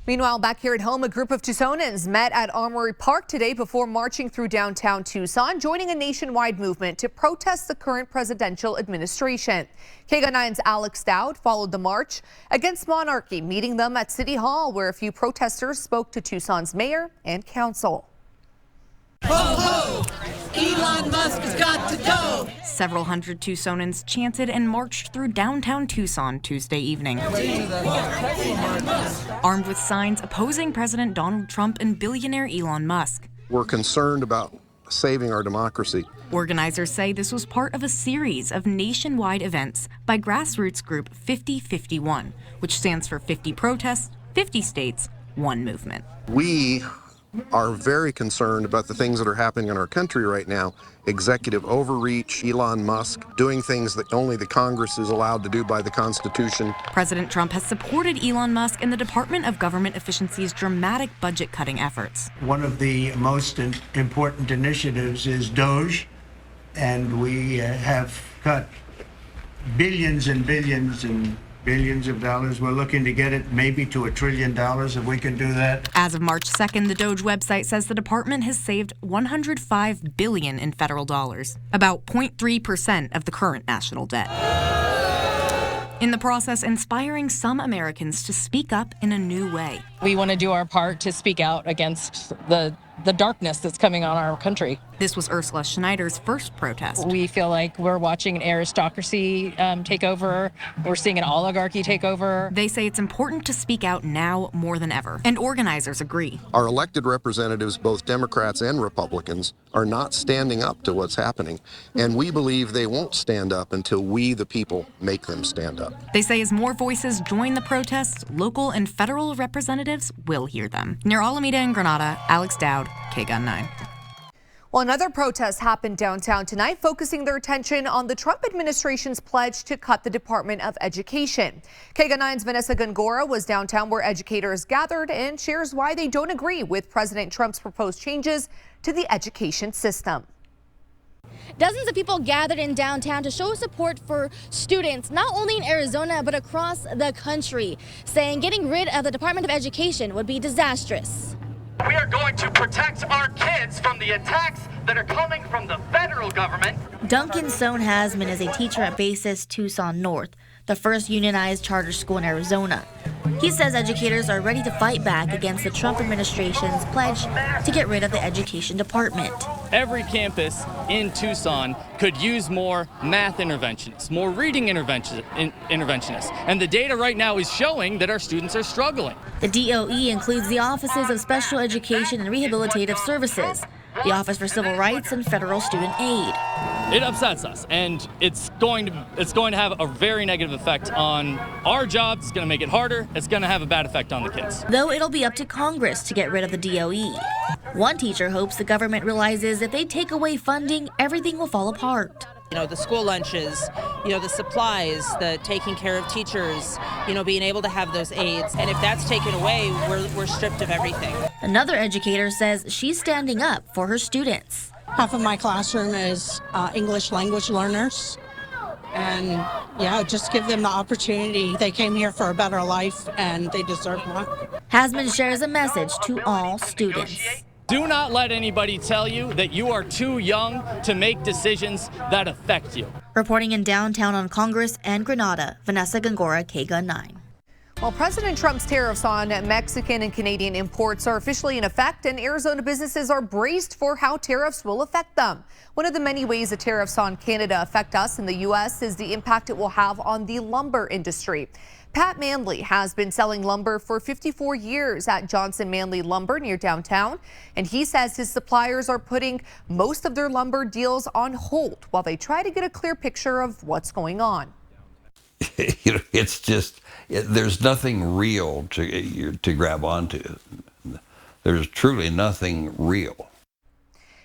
Meanwhile, back here at home, a group of Tucsonans met at Armory Park today before marching through downtown Tucson, joining a nationwide movement to protest the current presidential administration. KGUN 9's Alex Dowd followed the march against monarchy, meeting them at City Hall, where a few protesters spoke to Tucson's mayor and council. Ho, ho! Elon Musk has got to go! Several hundred Tucsonans chanted and marched through downtown Tucson Tuesday evening, armed with signs opposing President Donald Trump and billionaire Elon Musk. We're concerned about saving our democracy. Organizers say this was part of a series of nationwide events by grassroots group 5051, which stands for 50 protests, 50 states, one movement. We are very concerned about the things that are happening in our country right now. Executive overreach, Elon Musk doing things that only the Congress is allowed to do by the Constitution. President Trump has supported Elon Musk in the Department of Government Efficiency's dramatic budget-cutting efforts. One of the most important initiatives is DOGE, and we have cut billions and billions and billions of dollars. We're looking to get it maybe to $1 trillion if we can do that. As of March 2nd, the DOGE website says the department has saved $105 billion in federal dollars, about 0.3% of the current national debt. In the process, inspiring some Americans to speak up in a new way. We want to do our part to speak out against the darkness that's coming on our country. This was Ursula Schneider's first protest. We feel like we're watching an aristocracy take over. We're seeing an oligarchy take over. They say it's important to speak out now more than ever, and organizers agree. Our elected representatives, both Democrats and Republicans, are not standing up to what's happening, and we believe they won't stand up until we, the people, make them stand up. They say as more voices join the protests, local and federal representatives will hear them. Near Alameda and Granada, Alex Dowd, KGUN 9. Well, another protest happened downtown tonight, focusing their attention on the Trump administration's pledge to cut the Department of Education. KGUN 9's Vanessa Gongora was downtown, where educators gathered, and shares why they don't agree with President Trump's proposed changes to the education system. Dozens of people gathered in downtown to show support for students, not only in Arizona, but across the country, saying getting rid of the Department of Education would be disastrous. We are going to protect our kids from the attacks that are coming from the federal government. Duncan Sohn-Hasman is a teacher at Basis Tucson North, the first unionized charter school in Arizona. He says educators are ready to fight back against the Trump administration's pledge to get rid of the education department. Every campus in Tucson could use more math interventionists, more reading interventionists. And the data right now is showing that our students are struggling. The DOE includes the Offices of Special Education and Rehabilitative Services, the Office for Civil Rights, and Federal Student Aid. It upsets us, and it's going to have a very negative effect on our jobs. It's going to make it harder. It's going to have a bad effect on the kids. Though it'll be up to Congress to get rid of the DOE. One teacher hopes the government realizes if they take away funding, everything will fall apart. You know, the school lunches, the supplies, the taking care of teachers, being able to have those aids. And if that's taken away, we're stripped of everything. Another educator says she's standing up for her students. Half of my classroom is English language learners. And just give them the opportunity. They came here for a better life and they deserve one. Hasman shares a message to all students. Do not let anybody tell you that you are too young to make decisions that affect you. Reporting in downtown on Congress and Granada, Vanessa Gongora, KGUN 9. Well, President Trump's tariffs on Mexican and Canadian imports are officially in effect, and Arizona businesses are braced for how tariffs will affect them. One of the many ways the tariffs on Canada affect us in the U.S. is the impact it will have on the lumber industry. Pat Manley has been selling lumber for 54 years at Johnson Manley Lumber near downtown, and he says his suppliers are putting most of their lumber deals on hold while they try to get a clear picture of what's going on. It's just, there's nothing real to grab onto. There's truly nothing real.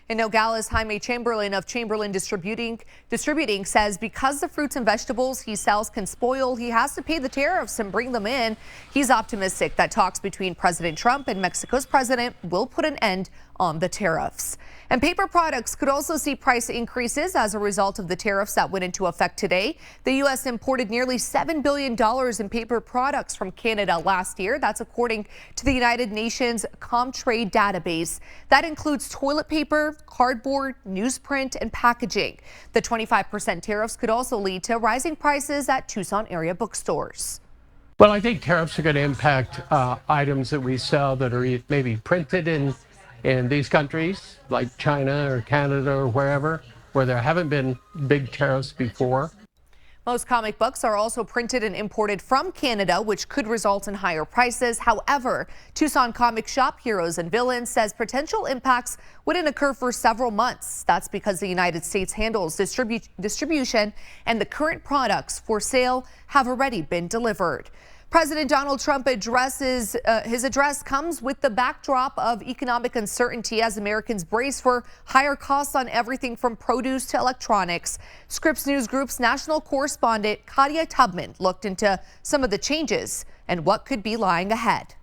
In Nogales, Jaime Chamberlain of Chamberlain Distributing says because the fruits and vegetables he sells can spoil, he has to pay the tariffs and bring them in. He's optimistic that talks between President Trump and Mexico's president will put an end on the tariffs. And paper products could also see price increases as a result of the tariffs that went into effect today. The U.S. imported nearly $7 billion in paper products from Canada last year. That's according to the United Nations Comtrade database. That includes toilet paper, cardboard, newsprint, and packaging. The 25% tariffs could also lead to rising prices at Tucson area bookstores. Well, I think tariffs are going to impact items that we sell that are maybe printed in these countries like China or Canada or wherever, where there haven't been big tariffs before. Most comic books are also printed and imported from Canada, which could result in higher prices. However, Tucson comic shop Heroes and Villains says potential impacts wouldn't occur for several months. That's because the United States handles distribution and the current products for sale have already been delivered. President Donald Trump his address comes with the backdrop of economic uncertainty as Americans brace for higher costs on everything from produce to electronics. Scripps News Group's national correspondent Katia Tubman looked into some of the changes and what could be lying ahead.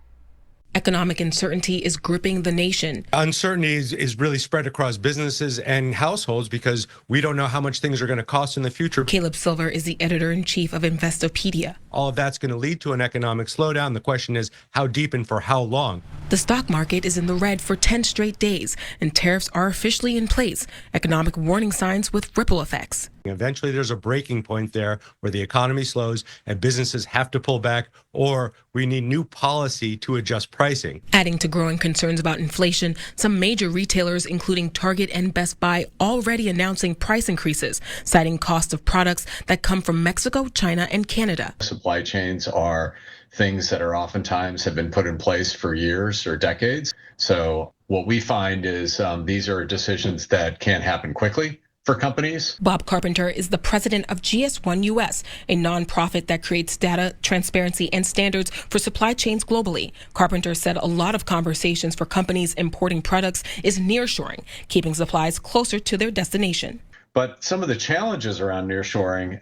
Economic uncertainty is gripping the nation. Uncertainty is really spread across businesses and households because we don't know how much things are going to cost in the future. Caleb Silver is the editor-in-chief of Investopedia. All of that's going to lead to an economic slowdown. The question is how deep and for how long. The stock market is in the red for 10 straight days, and tariffs are officially in place. Economic warning signs with ripple effects. Eventually, there's a breaking point there where the economy slows and businesses have to pull back, or we need new policy to adjust pricing. Adding to growing concerns about inflation, some major retailers, including Target and Best Buy, already announcing price increases, citing cost of products that come from Mexico, China, and Canada. Supply chains are things that are oftentimes have been put in place for years or decades. So what we find is these are decisions that can't happen quickly for companies. Bob Carpenter is the president of GS1 US, a nonprofit that creates data, transparency, and standards for supply chains globally. Carpenter said a lot of conversations for companies importing products is nearshoring, keeping supplies closer to their destination. But some of the challenges around nearshoring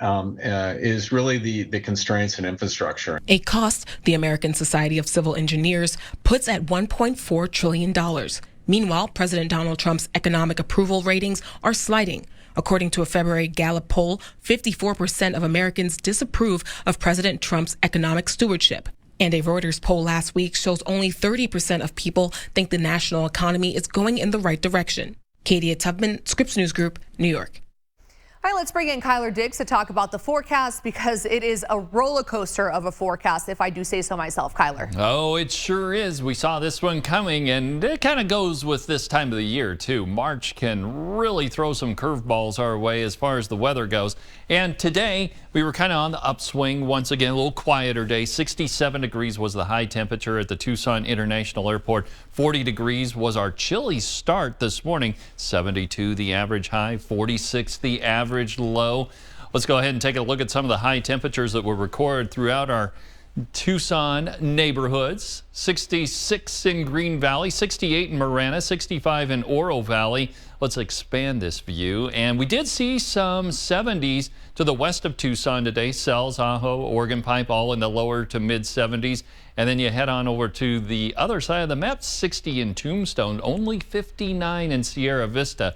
is really the constraints in infrastructure. A cost the American Society of Civil Engineers puts at $1.4 trillion. Meanwhile, President Donald Trump's economic approval ratings are sliding. According to a February Gallup poll, 54% of Americans disapprove of President Trump's economic stewardship. And a Reuters poll last week shows only 30% of people think the national economy is going in the right direction. Katia Tubman, Scripps News Group, New York. All right, let's bring in Kyler Diggs to talk about the forecast because it is a roller coaster of a forecast, if I do say so myself. Kyler. Oh, it sure is. We saw this one coming, and it kind of goes with this time of the year, too. March can really throw some curveballs our way as far as the weather goes. And today, we were kind of on the upswing. Once again, a little quieter day. 67 degrees was the high temperature at the Tucson International Airport. 40 degrees was our chilly start this morning. 72 the average high, 46 the average low. Let's go ahead and take a look at some of the high temperatures that were recorded throughout our Tucson neighborhoods. 66 in Green Valley, 68 in Marana, 65 in Oro Valley. Let's expand this view. And we did see some 70s to the west of Tucson today. Sells, Ajo, Oregon Pipe, all in the lower to mid 70s. And then you head on over to the other side of the map, 60 in Tombstone, only 59 in Sierra Vista.